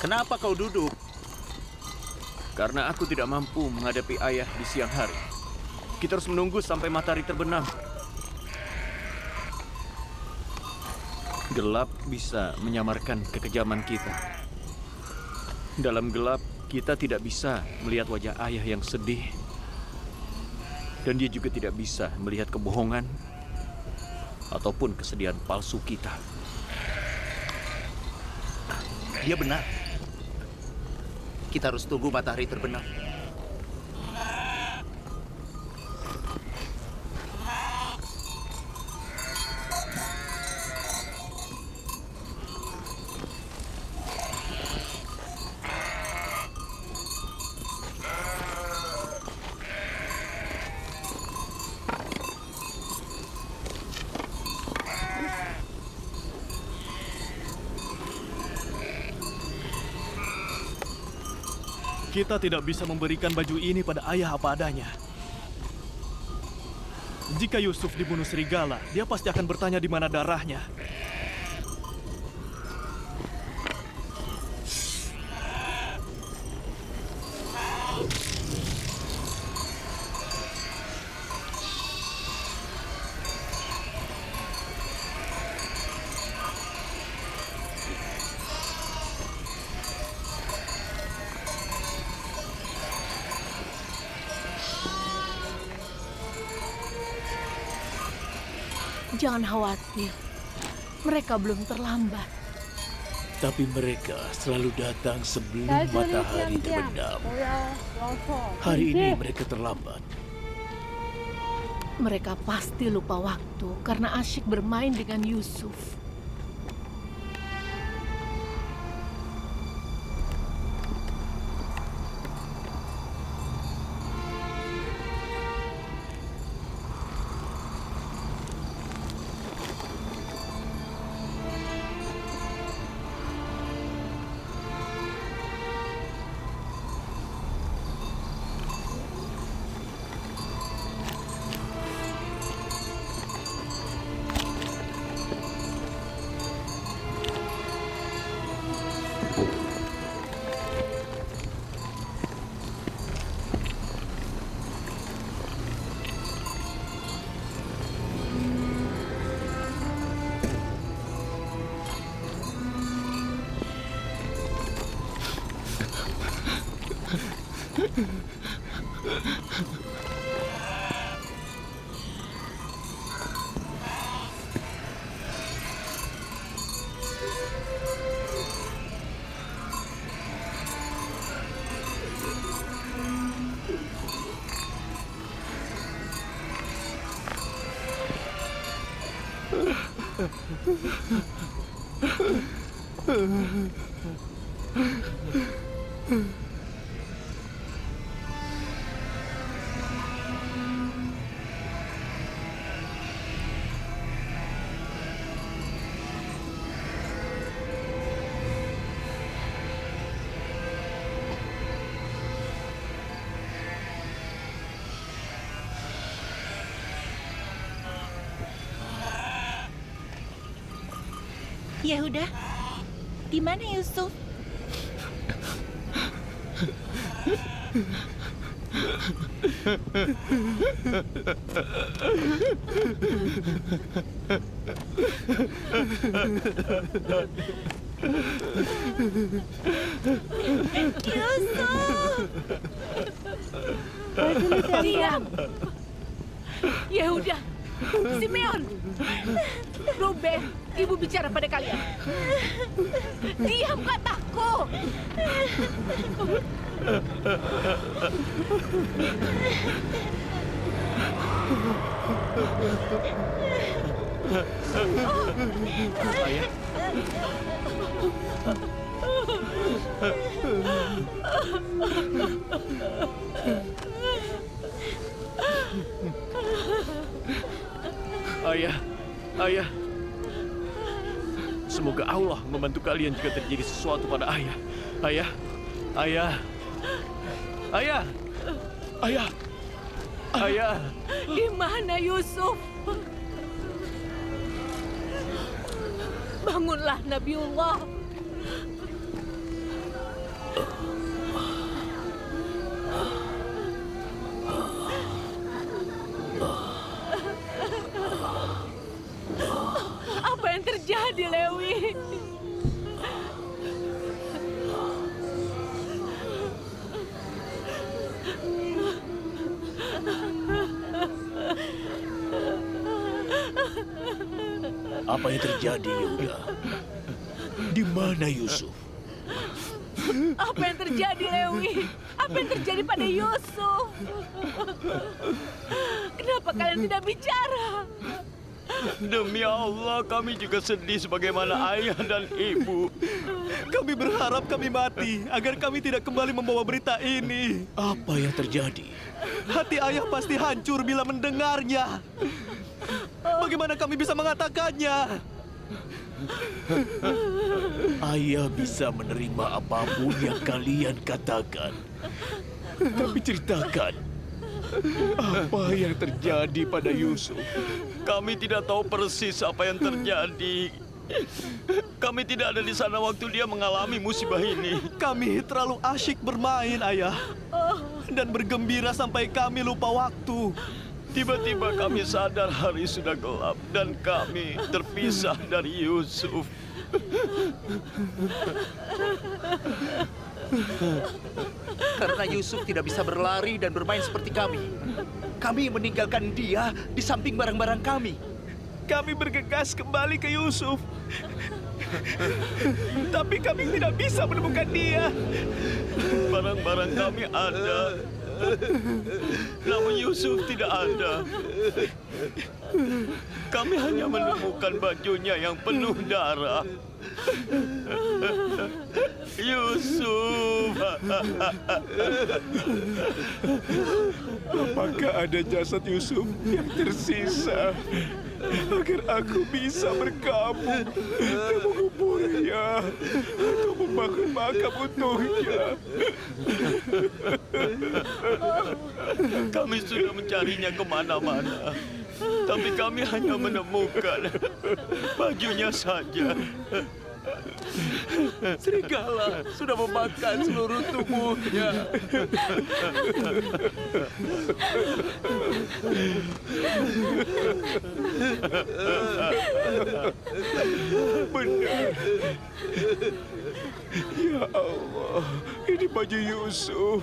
Kenapa kau duduk? Karena aku tidak mampu menghadapi ayah di siang hari. Kita harus menunggu sampai matahari terbenam. Gelap bisa menyamarkan kekejaman kita. Dalam gelap, kita tidak bisa melihat wajah ayah yang sedih. Dan dia juga tidak bisa melihat kebohongan ataupun kesedihan palsu kita. Dia benar. Kita harus tunggu matahari terbenam. Kita tidak bisa memberikan baju ini pada ayah apa adanya. Jika Yusuf dibunuh serigala, dia pasti akan bertanya di mana darahnya. Jangan khawatir, mereka belum terlambat. Tapi mereka selalu datang sebelum matahari terbenam. Hari ini mereka terlambat. Mereka pasti lupa waktu karena asyik bermain dengan Yusuf. Yehuda, di mana Yusuf? Yusuf! Diam! Yehuda, Simeon, Ruben, ibu bicara pada kalian. Diam kataku. Ayah. Ayah, ayah. Semoga Allah membantu kalian jika terjadi sesuatu pada ayah. Ayah, ayah, ayah, ayah, ayah. Di mana Yusuf? Bangunlah Nabiullah. Apa yang terjadi, Lewi? Apa yang terjadi, Yehuda? Di mana Yusuf? Apa yang terjadi, Lewi? Apa yang terjadi pada Yusuf? Kenapa kalian tidak bicara? Demi Allah, kami juga sedih sebagaimana ayah dan ibu. Kami berharap kami mati agar kami tidak kembali membawa berita ini. Apa yang terjadi? Hati ayah pasti hancur bila mendengarnya. Bagaimana kami bisa mengatakannya? Ayah bisa menerima apapun yang kalian katakan. Tapi ceritakan, apa yang terjadi pada Yusuf? Kami tidak tahu persis apa yang terjadi. Kami tidak ada di sana waktu dia mengalami musibah ini. Kami terlalu asyik bermain, ayah. Dan bergembira sampai kami lupa waktu. Tiba-tiba kami sadar hari sudah gelap dan kami terpisah dari Yusuf. Karena Yusuf tidak bisa berlari dan bermain seperti kami. Kami meninggalkan dia di samping barang-barang kami. Kami bergegas kembali ke Yusuf. Tapi kami tidak bisa menemukan dia. Barang-barang kami ada, namun Yusuf tidak ada. Kami hanya menemukan bajunya yang penuh darah. Yusuf. Apakah ada jasad Yusuf yang tersisa? Agar aku bisa berkabung dan menguburnya atau membangun makam untuknya. Kami sudah mencarinya kemana-mana, tapi kami hanya menemukan bajunya saja. Serigala sudah memakan seluruh tubuhnya. Benar. Ya Allah, ini baju Yusuf.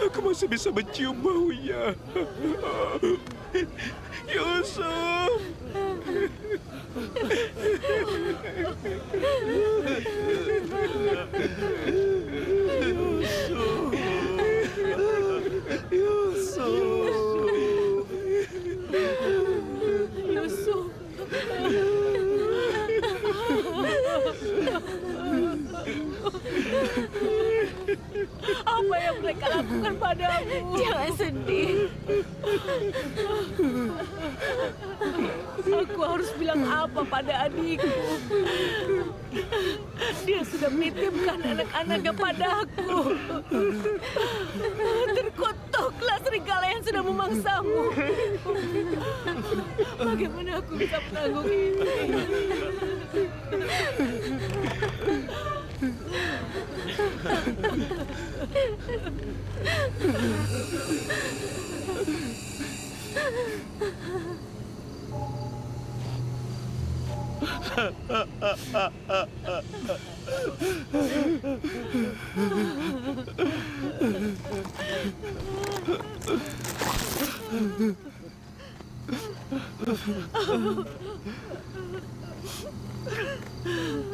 Aku masih bisa mencium baunya. Yusuf. Yusuf. Apa yang mereka lakukan padamu? Jangan sedih. Aku harus bilang apa pada adikku? Dia sudah menitipkan anak-anaknya padaku. Terkutuklah serigala yang sudah memangsamu. Bagaimana aku bisa menanggung ini?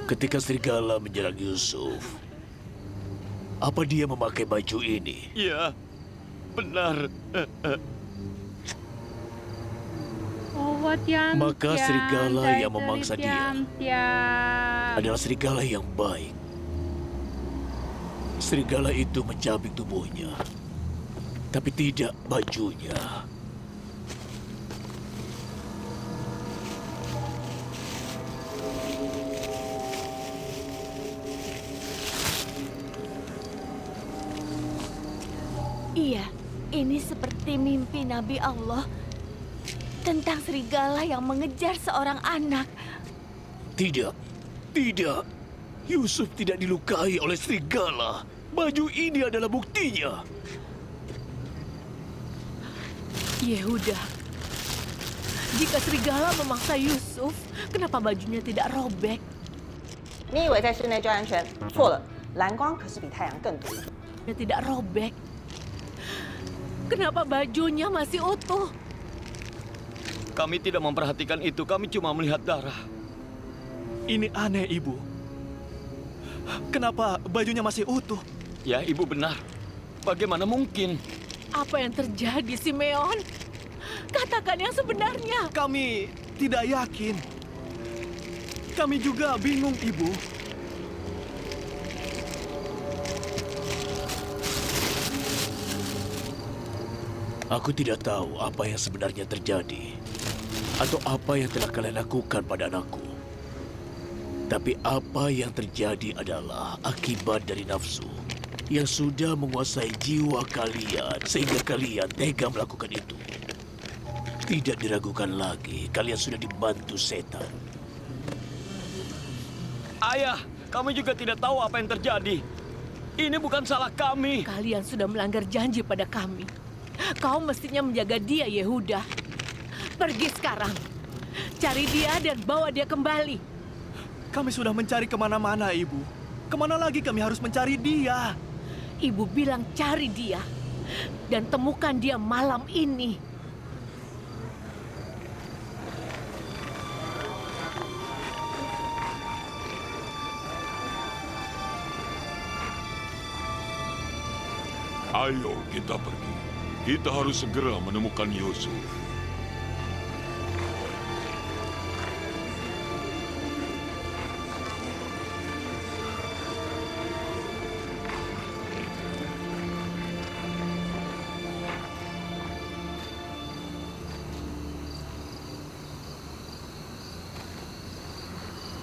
Ketika serigala menyerang Yusuf, apa dia memakai baju ini? Ya, benar. Maka serigala yang memangsa dia adalah serigala yang baik. Serigala itu mencabik tubuhnya, tapi tidak bajunya. Iya, ini seperti mimpi Nabi Allah tentang serigala yang mengejar seorang anak. Tidak, tidak. Yusuf tidak dilukai oleh serigala. Baju ini adalah buktinya. Yehuda, jika serigala memangsa Yusuf, kenapa bajunya tidak robek? 你以为在室内就安全？错了，蓝光可是比太阳更毒。 Tidak robek. Kenapa bajunya masih utuh? Kami tidak memperhatikan itu, kami cuma melihat darah. Ini aneh, Ibu. Kenapa bajunya masih utuh? Ya, Ibu benar. Bagaimana mungkin? Apa yang terjadi, Simeon? Katakan yang sebenarnya. Kami tidak yakin. Kami juga bingung, Ibu. Aku tidak tahu apa yang sebenarnya terjadi atau apa yang telah kalian lakukan pada anakku. Tapi apa yang terjadi adalah akibat dari nafsu yang sudah menguasai jiwa kalian sehingga kalian tega melakukan itu. Tidak diragukan lagi, kalian sudah dibantu setan. Ayah, kami juga tidak tahu apa yang terjadi. Ini bukan salah kami. Kalian sudah melanggar janji pada kami. Kau mestinya menjaga dia, Yehuda. Pergi sekarang. Cari dia dan bawa dia kembali. Kami sudah mencari kemana-mana, Ibu. Kemana lagi kami harus mencari dia? Ibu bilang cari dia. Dan temukan dia malam ini. Ayo kita pergi. Kita harus segera menemukan Yusuf.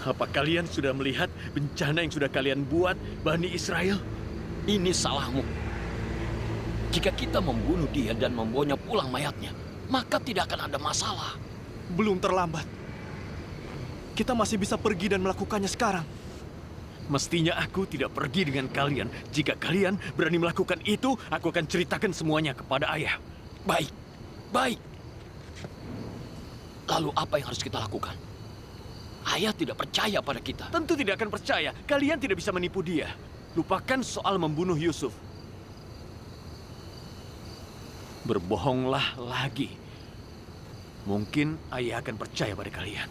Apa kalian sudah melihat bencana yang sudah kalian buat, Bani Israel? Ini salahmu. Jika kita membunuh dia dan membawanya pulang mayatnya, maka tidak akan ada masalah. Belum terlambat. Kita masih bisa pergi dan melakukannya sekarang. Mestinya aku tidak pergi dengan kalian. Jika kalian berani melakukan itu, aku akan ceritakan semuanya kepada ayah. Baik, baik. Lalu apa yang harus kita lakukan? Ayah tidak percaya pada kita. Tentu tidak akan percaya. Kalian tidak bisa menipu dia. Lupakan soal membunuh Yusuf. Berbohonglah lagi. Mungkin ayah akan percaya pada kalian.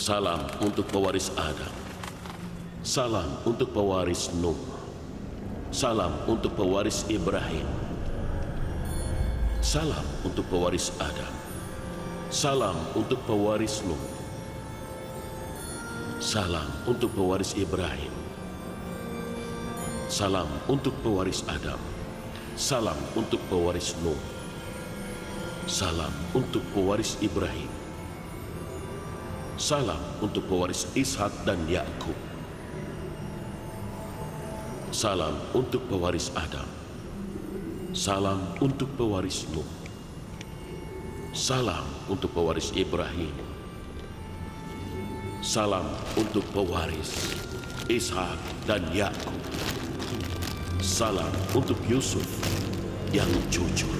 Salam untuk pewaris Adam. Salam untuk pewaris Nuh. Salam untuk pewaris Ibrahim. Salam untuk pewaris Adam. Salam untuk pewaris Nuh. Salam untuk pewaris Ibrahim. Salam untuk pewaris Adam. Salam untuk pewaris Nuh. Salam untuk pewaris Ibrahim. Salam untuk pewaris Ishak dan Yakub. Salam untuk pewaris Adam. Salam untuk pewaris Nuh. Salam untuk pewaris Ibrahim. Salam untuk pewaris Ishak dan Yakub. Salam untuk Yusuf yang jujur.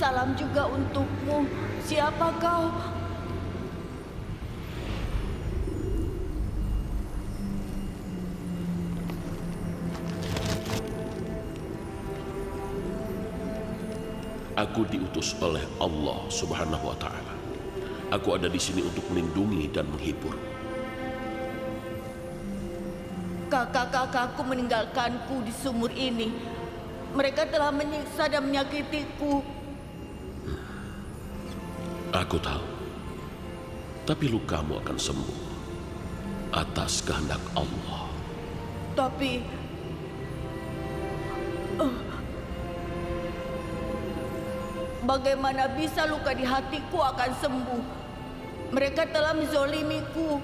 Salam juga untukmu. Siapa kau? Aku diutus oleh Allah Subhanahu wa Ta'ala. Aku ada di sini untuk melindungi dan menghibur. Kakak-kakakku meninggalkanku di sumur ini. Mereka telah menyiksa dan menyakitiku. Aku tahu. Tapi lukamu akan sembuh atas kehendak Allah. Tapi bagaimana bisa luka di hatiku akan sembuh? Mereka telah menzolimiku.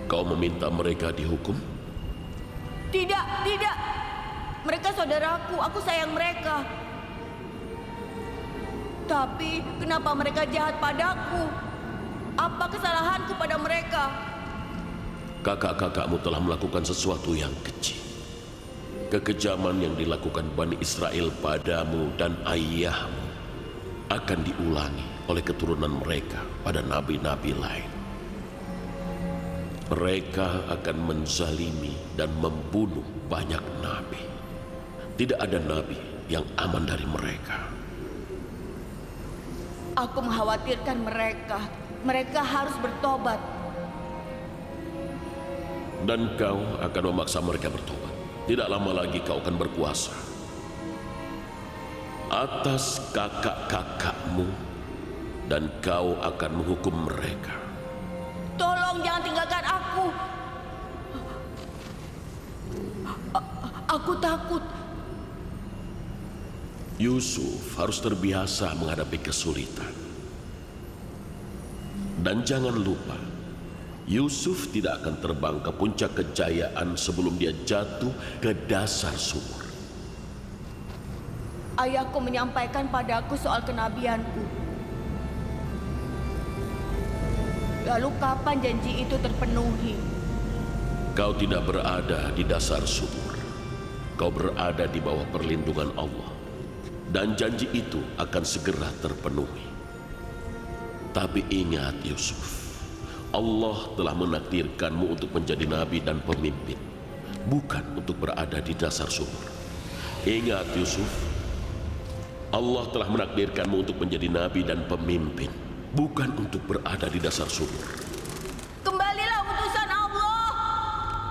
Kau meminta mereka dihukum? Tidak, tidak. Mereka saudaraku, aku sayang mereka. Tapi kenapa mereka jahat padaku? Apa kesalahanku pada mereka? Kakak-kakakmu telah melakukan sesuatu yang keji. Kekejaman yang dilakukan Bani Israel padamu dan ayahmu akan diulangi oleh keturunan mereka pada nabi-nabi lain. Mereka akan menzalimi dan membunuh banyak nabi. Tidak ada nabi yang aman dari mereka. Aku mengkhawatirkan mereka. Mereka harus bertobat. Dan kau akan memaksa mereka bertobat. Tidak lama lagi kau akan berkuasa atas kakak-kakakmu dan kau akan menghukum mereka. Tolong jangan tinggalkan aku. Aku takut. Yusuf harus terbiasa menghadapi kesulitan. Dan jangan lupa, Yusuf tidak akan terbang ke puncak kejayaan sebelum dia jatuh ke dasar sumur. Ayahku menyampaikan padaku soal kenabianku. Lalu kapan janji itu terpenuhi? Kau tidak berada di dasar sumur. Kau berada di bawah perlindungan Allah. Dan janji itu akan segera terpenuhi. Tapi ingat Yusuf, Allah telah menakdirkanmu untuk menjadi nabi dan pemimpin, bukan untuk berada di dasar sumur. Ingat Yusuf, Allah telah menakdirkanmu untuk menjadi nabi dan pemimpin, bukan untuk berada di dasar sumur. Kembalilah utusan Allah.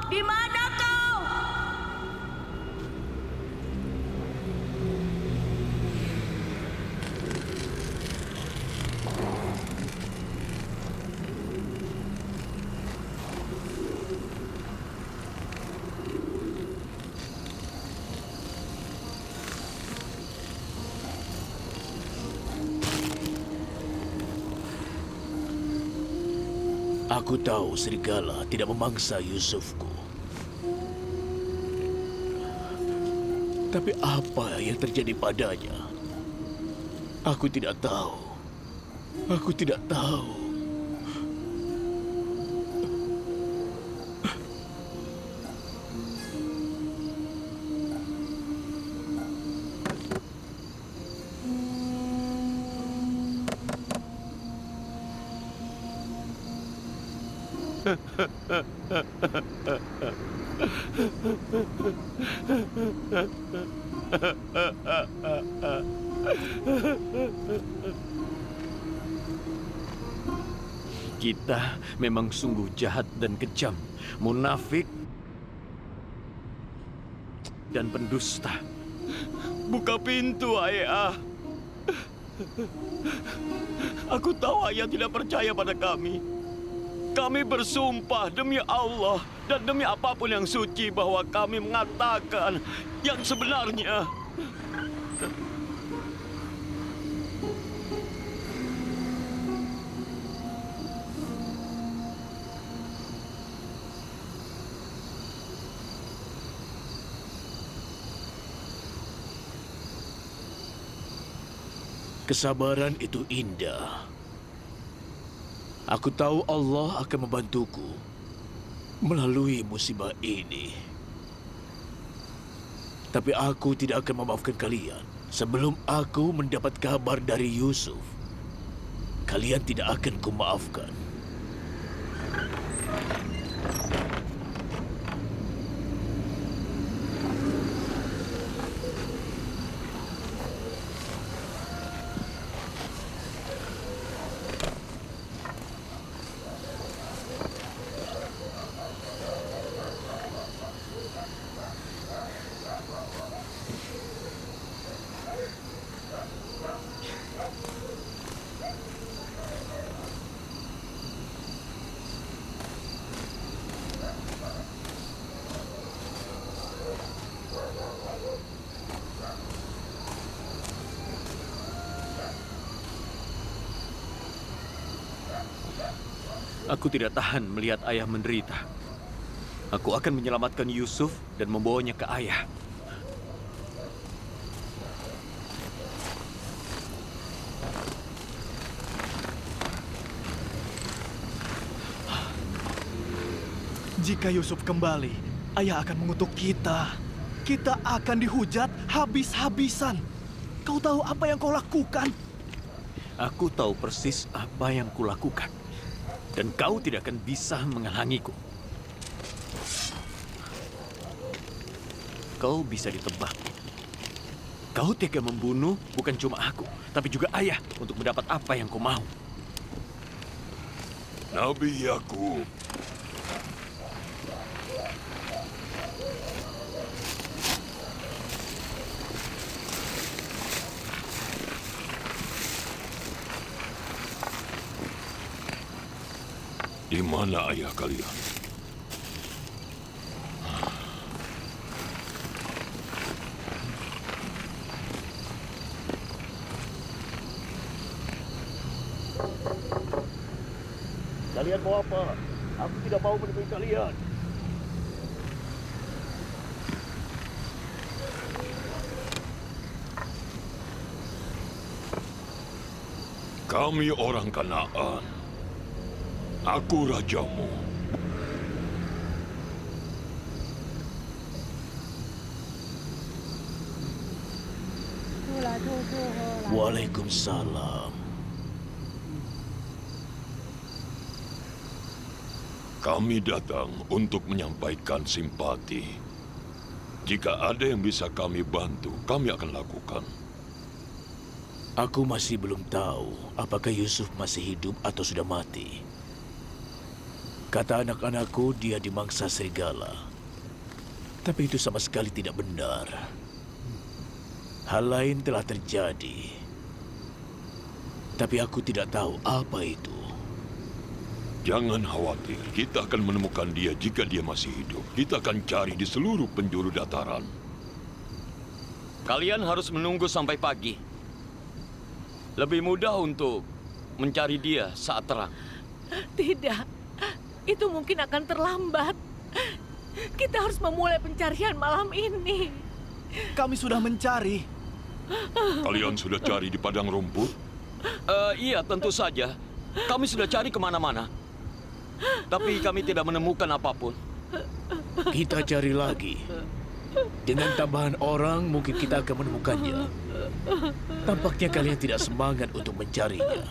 Di mana kau? Aku tahu serigala tidak memangsa Yusufku. Tapi apa yang terjadi padanya? Aku tidak tahu. Aku tidak tahu. Kita memang sungguh jahat dan kejam, munafik dan pendusta. Buka pintu, Ayah. Aku tahu Ayah tidak percaya pada kami. Kami bersumpah demi Allah dan demi apapun yang suci bahwa kami mengatakan yang sebenarnya. Kesabaran itu indah. Aku tahu Allah akan membantuku melalui musibah ini. Tapi aku tidak akan memaafkan kalian sebelum aku mendapat kabar dari Yusuf. Kalian tidak akan kumaafkan. Aku tidak tahan melihat ayah menderita. Aku akan menyelamatkan Yusuf dan membawanya ke ayah. Jika Yusuf kembali, ayah akan mengutuk kita. Kita akan dihujat habis-habisan. Kau tahu apa yang kau lakukan? Aku tahu persis apa yang kulakukan. Dan kau tidak akan bisa menghalangiku. Kau bisa ditebak. Kau tega membunuh bukan cuma aku, tapi juga ayah untuk mendapat apa yang kau mau. Nabi Yakub, di mana ayah kalian? Kalian mau apa? Aku tidak mau menemui kalian. Kami orang Kanaan. Aku rajamu. Waalaikumsalam. Kami datang untuk menyampaikan simpati. Jika ada yang bisa kami bantu, kami akan lakukan. Aku masih belum tahu apakah Yusuf masih hidup atau sudah mati. Kata anak-anakku dia dimangsa serigala. Tapi itu sama sekali tidak benar. Hal lain telah terjadi. Tapi aku tidak tahu apa itu. Jangan khawatir, kita akan menemukan dia jika dia masih hidup. Kita akan cari di seluruh penjuru dataran. Kalian harus menunggu sampai pagi. Lebih mudah untuk mencari dia saat terang. Tidak. Itu mungkin akan terlambat. Kita harus memulai pencarian malam ini. Kami sudah mencari. Kalian sudah cari di padang rumput? Iya, tentu saja. Kami sudah cari kemana-mana. Tapi kami tidak menemukan apapun. Kita cari lagi. Dengan tambahan orang, mungkin kita akan menemukannya. Tampaknya kalian tidak semangat untuk mencarinya.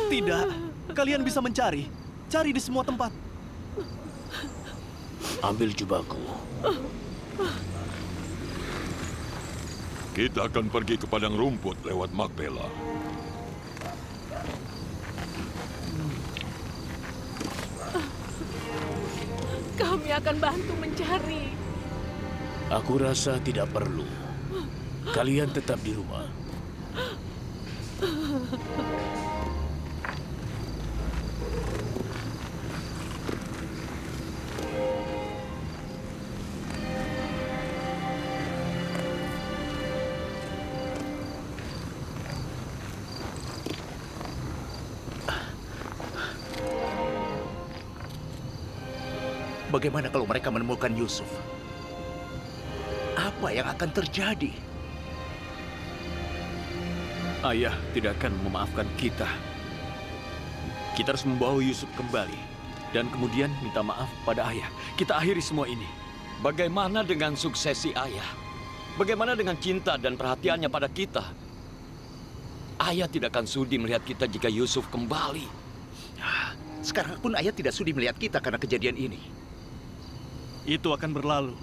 Tidak. Kalian bisa mencari. Cari di semua tempat. Ambil jubahku. Kita akan pergi ke padang rumput lewat Makpela. Kami akan bantu mencari. Aku rasa tidak perlu. Kalian tetap di rumah. Bagaimana kalau mereka menemukan Yusuf? Apa yang akan terjadi? Ayah tidak akan memaafkan kita. Kita harus membawa Yusuf kembali. Dan kemudian minta maaf pada ayah. Kita akhiri semua ini. Bagaimana dengan suksesi ayah? Bagaimana dengan cinta dan perhatiannya pada kita? Ayah tidak akan sudi melihat kita jika Yusuf kembali. Sekarang pun ayah tidak sudi melihat kita karena kejadian ini. Itu akan berlalu.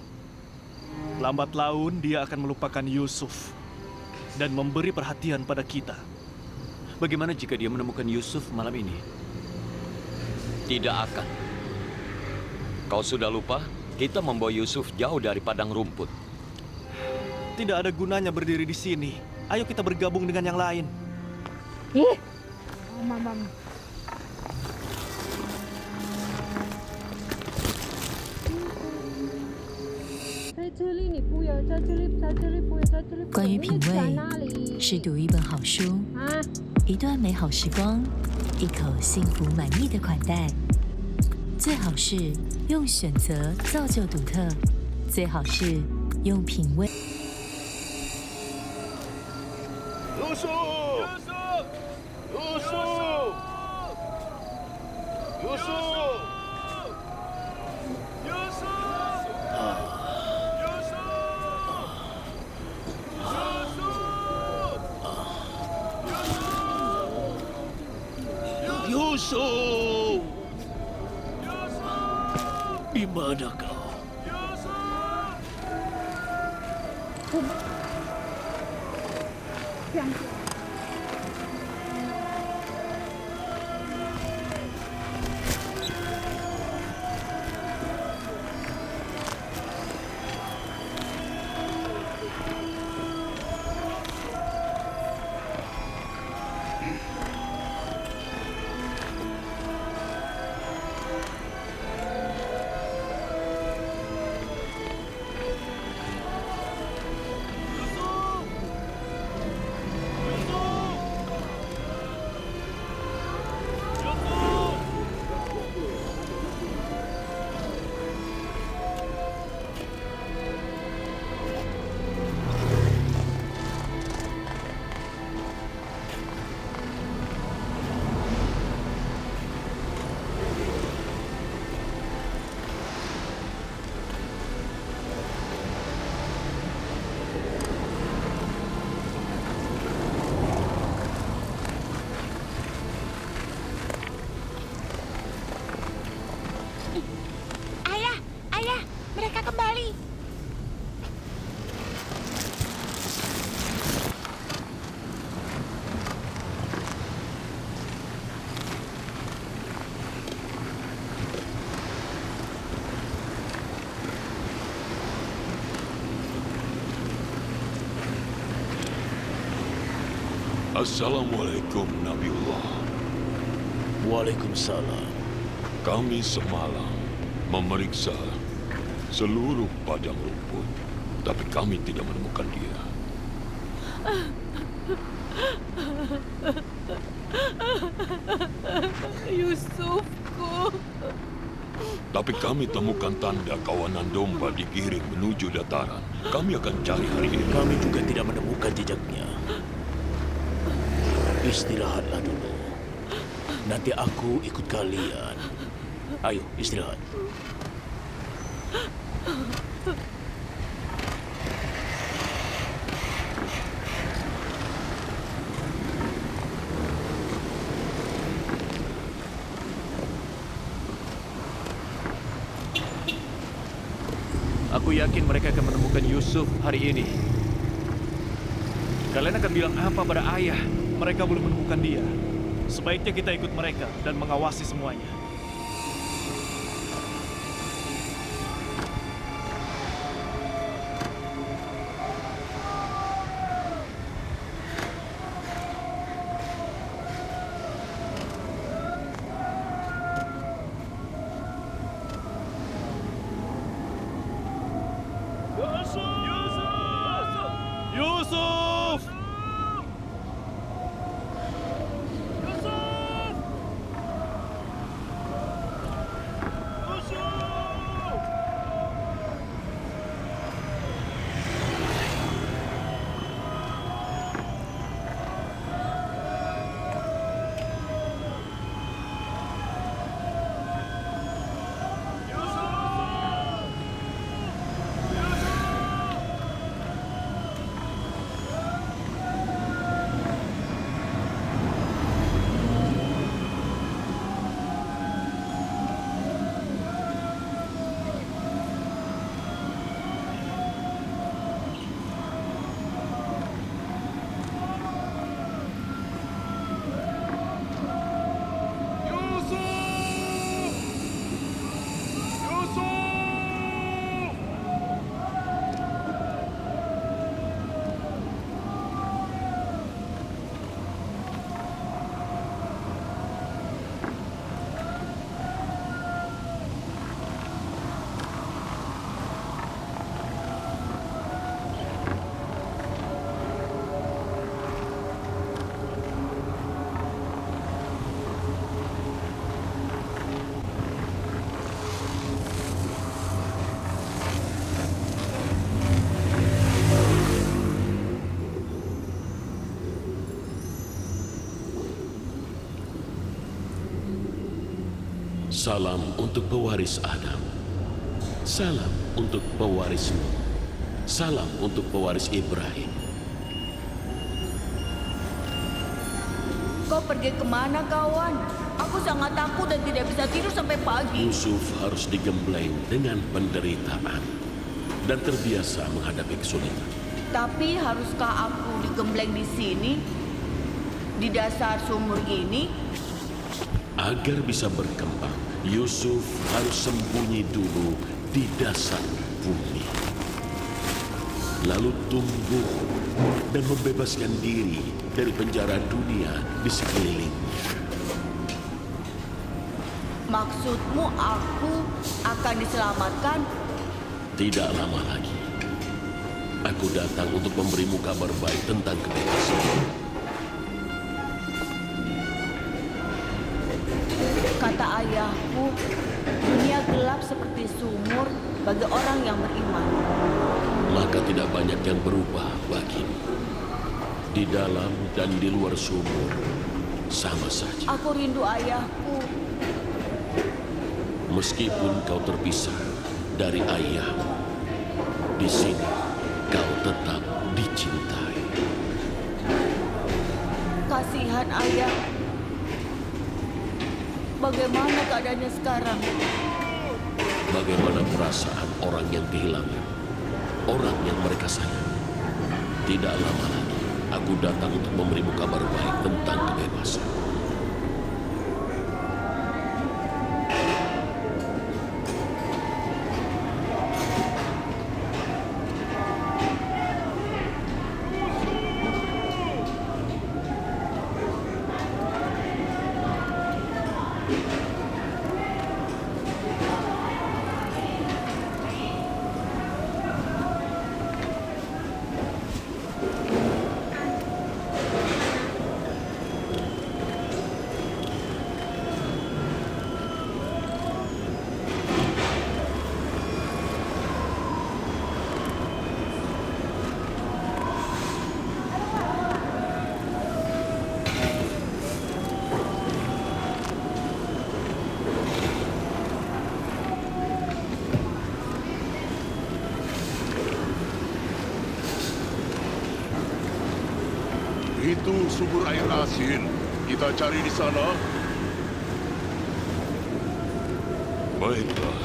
Lambat laun dia akan melupakan Yusuf dan memberi perhatian pada kita. Bagaimana jika dia menemukan Yusuf malam ini? Tidak akan. Kau sudah lupa? Kita membawa Yusuf jauh dari padang rumput. Tidak ada gunanya berdiri di sini. Ayo kita bergabung dengan yang lain. Quan于品味，是读一本好书，一段美好时光，一口幸福满意的款待。最好是用选择造就独特，最好是用品味。Yusuf, di mana kau? Ayah, mereka kembali. Assalamualaikum Nabiullah. Waalaikumsalam. Kami semalam memeriksa seluruh padang rumput, tapi kami tidak menemukan dia. Yusufku. Tapi kami temukan tanda kawanan domba digiring menuju dataran. Kami akan cari hari ini. Kami juga tidak menemukan jejaknya. Istirahatlah dulu. Nanti aku ikut kalian. Ayo, istirahat. Aku yakin mereka akan menemukan Yusuf hari ini. Kalian akan bilang apa pada ayah? Mereka belum menemukan dia. Sebaiknya kita ikut mereka dan mengawasi semuanya. Yusuf! Salam untuk pewaris Adam. Salam untuk pewaris Nuh. Salam untuk pewaris Ibrahim. Kau pergi kemana, kawan? Aku sangat takut dan tidak bisa tidur sampai pagi. Yusuf harus digembleng dengan penderitaan dan terbiasa menghadapi kesulitan. Tapi haruskah aku digembleng di sini? Di dasar sumur ini? Agar bisa berkembang, Yusuf harus sembunyi dulu di dasar bumi. Lalu tumbuh dan membebaskan diri dari penjara dunia di sekelilingnya. Maksudmu aku akan diselamatkan? Tidak lama lagi, aku datang untuk memberimu kabar baik tentang kebebasan. Kata ayahku, dunia gelap seperti sumur bagi orang yang beriman. Maka tidak banyak yang berubah bagimu. Di dalam dan di luar sumur, sama saja. Aku rindu ayahku. Meskipun kau terpisah dari ayahmu, di sini kau tetap dicintai. Kasihan ayah. Bagaimana keadaannya sekarang? Bagaimana perasaan orang yang kehilangan, orang yang mereka sayang? Tidak lama lagi, aku datang untuk memberimu kabar baik tentang kebebasan. Itu sumur air asin. Kita cari di sana. Baiklah,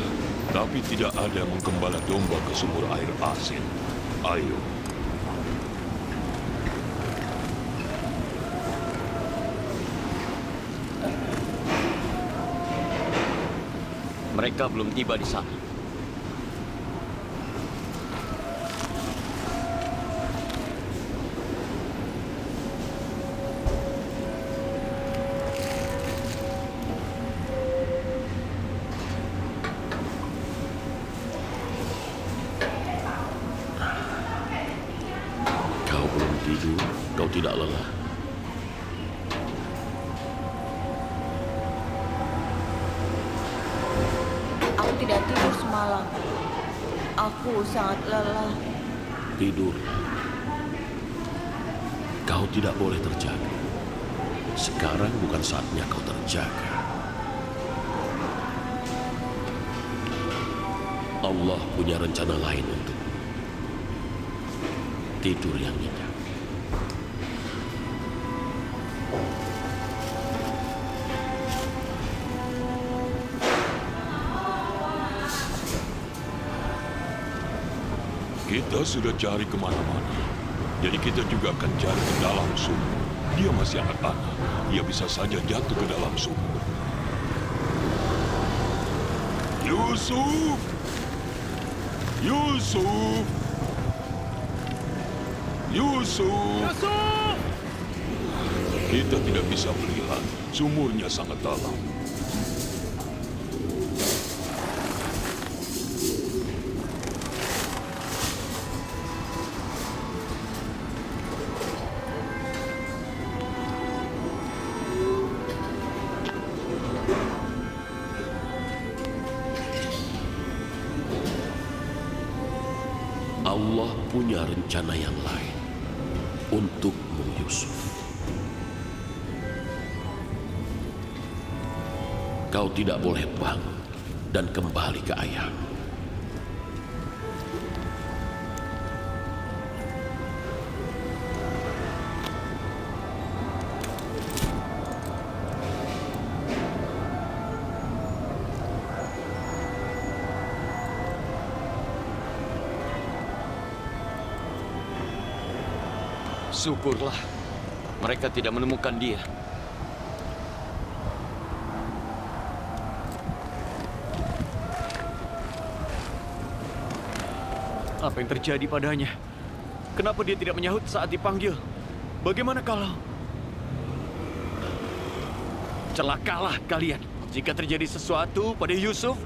tapi tidak ada menggembala domba ke sumur air asin. Ayo. Mereka belum tiba di sana. Kau belum tidur, kau tidak lelah. Aku tidak tidur semalam. Aku sangat lelah. Tidur. Kau tidak boleh terjaga. Sekarang bukan saatnya kau terjaga. Allah punya rencana lain untukmu. Tidur yang nyenyak. Kita sudah cari kemana-mana. Jadi kita juga akan cari ke dalam sumur. Dia masih anak-anak. Dia bisa saja jatuh ke dalam sumur. Yusuf! Yusuf! Yusuf! Yusuf! Kita tidak bisa melihat. Sumurnya sangat dalam. Allah punya rencana yang lain untukmu, Yusuf. kau tidak boleh bangun dan kembali ke ayah. Syukurlah, mereka tidak menemukan dia. Apa yang terjadi padanya? Kenapa dia tidak menyahut saat dipanggil? Bagaimana kalau... Celakalah kalian jika terjadi sesuatu pada Yusuf.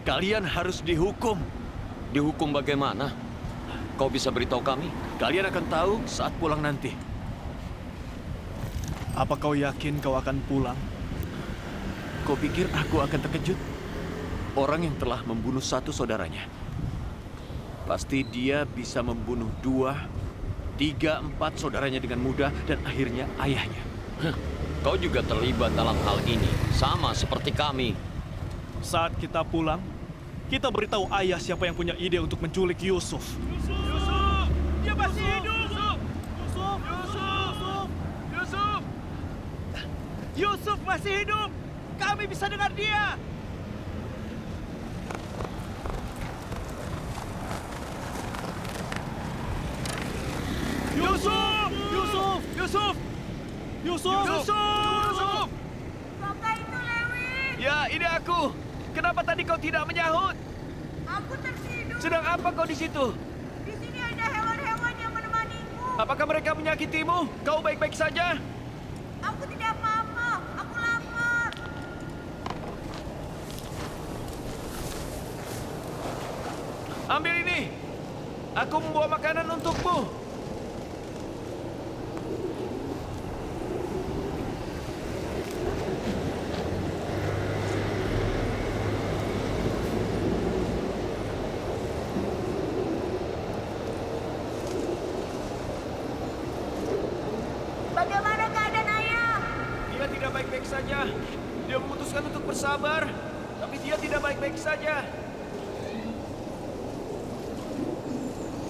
Kalian harus dihukum. Dihukum bagaimana? Kau bisa beritahu kami? Kalian akan tahu saat pulang nanti. Apa kau yakin kau akan pulang? Kau pikir aku akan terkejut? Orang yang telah membunuh satu saudaranya, pasti dia bisa membunuh 2, 3, 4 saudaranya dengan mudah dan akhirnya ayahnya. Kau juga terlibat dalam hal ini, sama seperti kami. Saat kita pulang, kita beritahu ayah siapa yang punya ide untuk menculik Yusuf. Yusuf! Dia masih hidup! Yusuf! Yusuf masih hidup! Kami bisa dengar dia! Yusuf! Yusuf! Yusuf! Yusuf! Yusuf! Apakah itu Lewi? Ya, ini aku. Kenapa tadi kau tidak menyahut? Aku tertidur. Sedang apa kau di situ? Di sini ada hewan-hewan yang menemaniku. Apakah mereka menyakitimu? Kau baik-baik saja? Aku tidak apa-apa. Aku lapar. Ambil ini. Aku membawa makanan untukmu. Bagaimana keadaan ayah? Dia tidak baik-baik saja. Dia memutuskan untuk bersabar, tapi dia tidak baik-baik saja.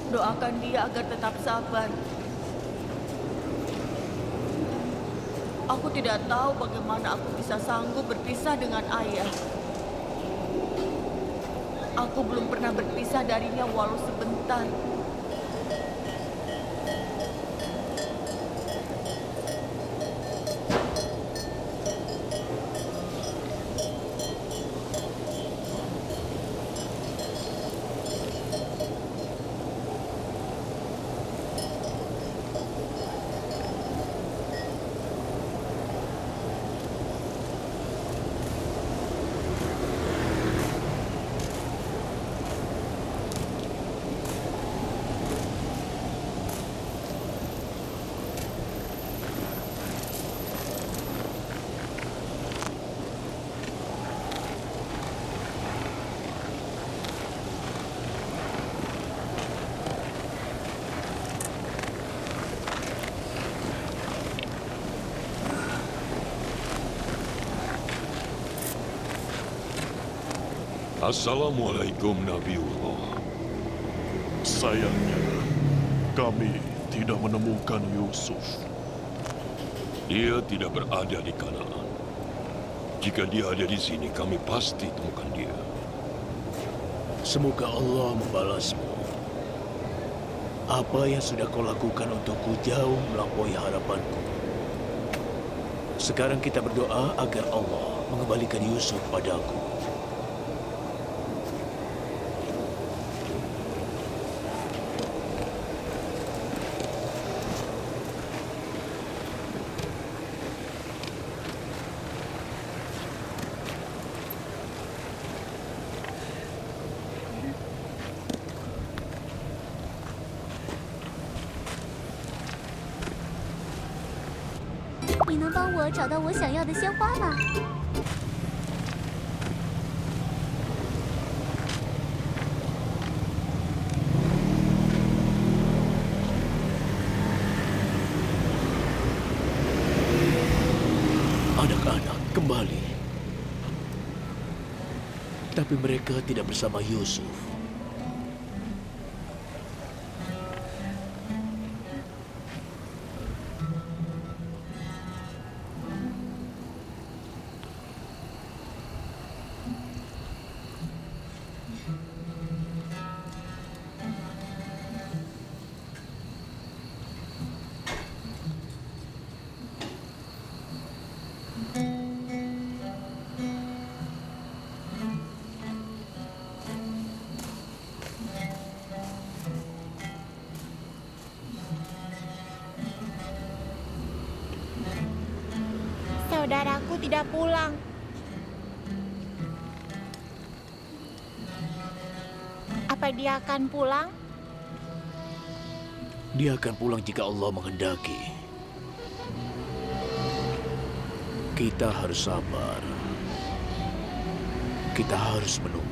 Doakan dia agar tetap sabar. Aku tidak tahu bagaimana aku bisa sanggup berpisah dengan ayah. Aku belum pernah berpisah darinya walau sebentar. Assalamualaikum Nabiullah. Sayangnya, kami tidak menemukan Yusuf. Dia tidak berada di Kanaan. Jika dia ada di sini, kami pasti temukan dia. Semoga Allah membalasmu. Apa yang sudah kau lakukan untukku jauh melampaui harapanku. Sekarang kita berdoa agar Allah mengembalikan Yusuf padaku. Tapi mereka tidak bersama Yusuf. Saudaraku tidak pulang. Apa dia akan pulang? Dia akan pulang jika Allah menghendaki. Kita harus sabar. Kita harus menunggu.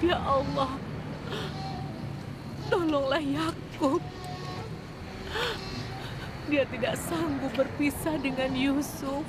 Ya Allah, tolonglah Yakub. Dia tidak sanggup berpisah dengan Yusuf.